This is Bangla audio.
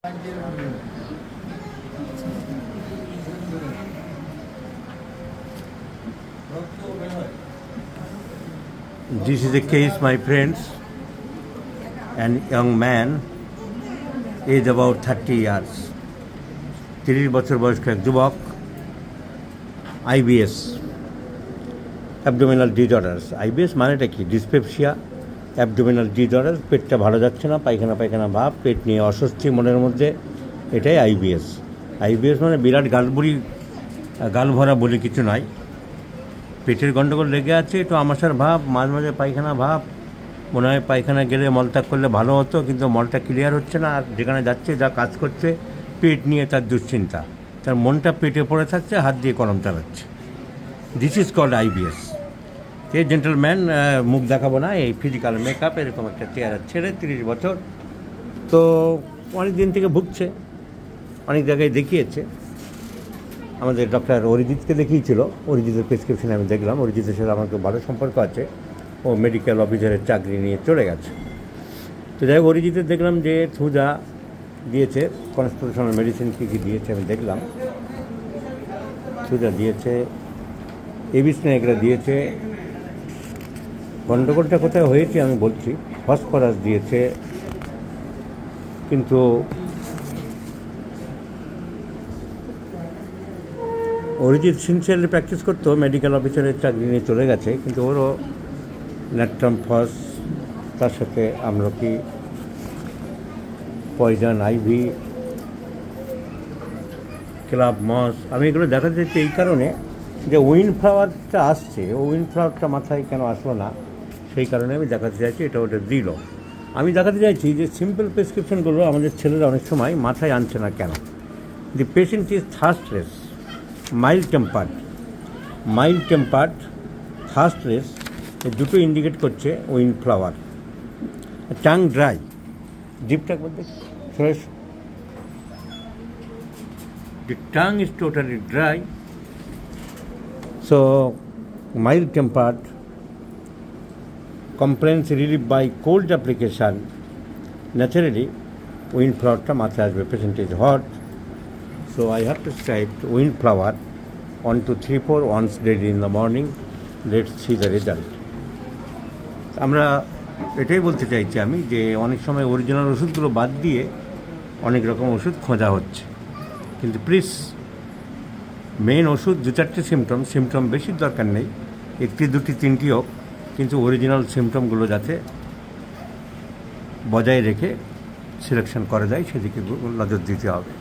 This is a case, my friends. An young man, age about 30 years, 30 বছর বয়স্ক এক যুবক, IBS, অ্যাবডোমিনাল ডিসঅর্ডারস। IBS মানেটা কি? ডিসপেপসিয়া, অ্যাবডোমিনাল ডিসঅর্ডারস, পেটটা ভালো যাচ্ছে না, পায়খানা পায়খানা ভাব, পেট নিয়ে অস্বস্তি মনের মধ্যে, এটাই IBS। IBS মানে বিরাট গাল ভরা বলে কিছু নয়, পেটের গণ্ডগোল লেগে আছে, একটু আমাশার ভাব, মাঝে মাঝে পায়খানা ভাব, মনে হয় পায়খানা গেলে মলত্যাগ করলে ভালো হতো, কিন্তু মলটা ক্লিয়ার হচ্ছে না, আর যেখানে যাচ্ছে যা কাজ করছে পেট নিয়ে তার দুশ্চিন্তা, তার মনটা পেটে পড়ে থাকছে, হাত দিয়ে কলম চালাচ্ছে। This is called IBS। এই জেন্টলম্যান, মুখ দেখাবো না, এই ফিজিক্যাল মেকআপ, এরকম একটা চেহারা ছেড়ে, 30 বছর, তো অনেক দিন থেকে ভুগছে, অনেক জায়গায় দেখিয়েছে। আমাদের ডক্টর অরিজিৎকে দেখিয়েছিল, অরিজিতের প্রেসক্রিপশনে আমি দেখলাম, অরিজিতের সাথে আমাকে ভালো সম্পর্ক আছে, ও মেডিকেল অফিসারের চাকরি নিয়ে চলে গেছে। তো যাই হোক, অরিজিতের দেখলাম যে থুজা দিয়েছে, কনস্টিটিউশনাল মেডিসিন কী কী দিয়েছে আমি দেখলাম। থুজা দিয়েছে, এবিসনেগ্রা দিয়েছে, গণ্ডগোলটা কোথায় হয়েছে আমি বলছি, ফসফরাস দিয়েছে, কিন্তু অরিজিৎ সিনসিয়ারলি প্র্যাকটিস করতো, মেডিকেল অফিসারের চাকরি নিয়ে চলে গেছে, কিন্তু ওরও ন্যাট্রাম ফস, তার সাথে আমলকি, পয়জন আইভি, ক্লাব মস, আমি এগুলো দেখাতে চাইছি এই কারণে যে উইন্ডফ্লাওয়ারটা আসছে, উইন্ডফ্লাওয়ারটা মাথায় কেন আসলো না, সেই কারণে আমি দেখাতে চাইছি, এটা ওটা দিল। আমি দেখাতে চাইছি যে সিম্পল প্রেসক্রিপশনগুলো আমাদের ছেলেরা অনেক সময় মাথায় আনছে না কেন। The patient is thirstless, mild tempered, thirstless, এই দুটো ইন্ডিকেট করছে উইন্ডফ্লাওয়ার। টাং ড্রাই, জিপটা বলতে fresh, the tongue is totally dry, so mild tempered, complaints relieved by cold application, naturally windflower মাথায় আসবে, patient is hot, so I have prescribed windflower 1 to 3-4 once daily in the morning. Let's see the result. আমরা এটাই বলতে চাইছি আমি, যে অনেক সময় অরিজিনাল ওষুধগুলো বাদ দিয়ে অনেক রকম ওষুধ খোঁজা হচ্ছে, কিন্তু প্লিজ মেন ওষুধ 2-4টে সিমটম বেশি দরকার নেই, 1টি 2টি 3টি হোক, কিন্তু অরিজিনাল সিমটমগুলো যাতে বজায় রেখে সিলেকশন করা যায় সেদিকে নজর দিতে হবে।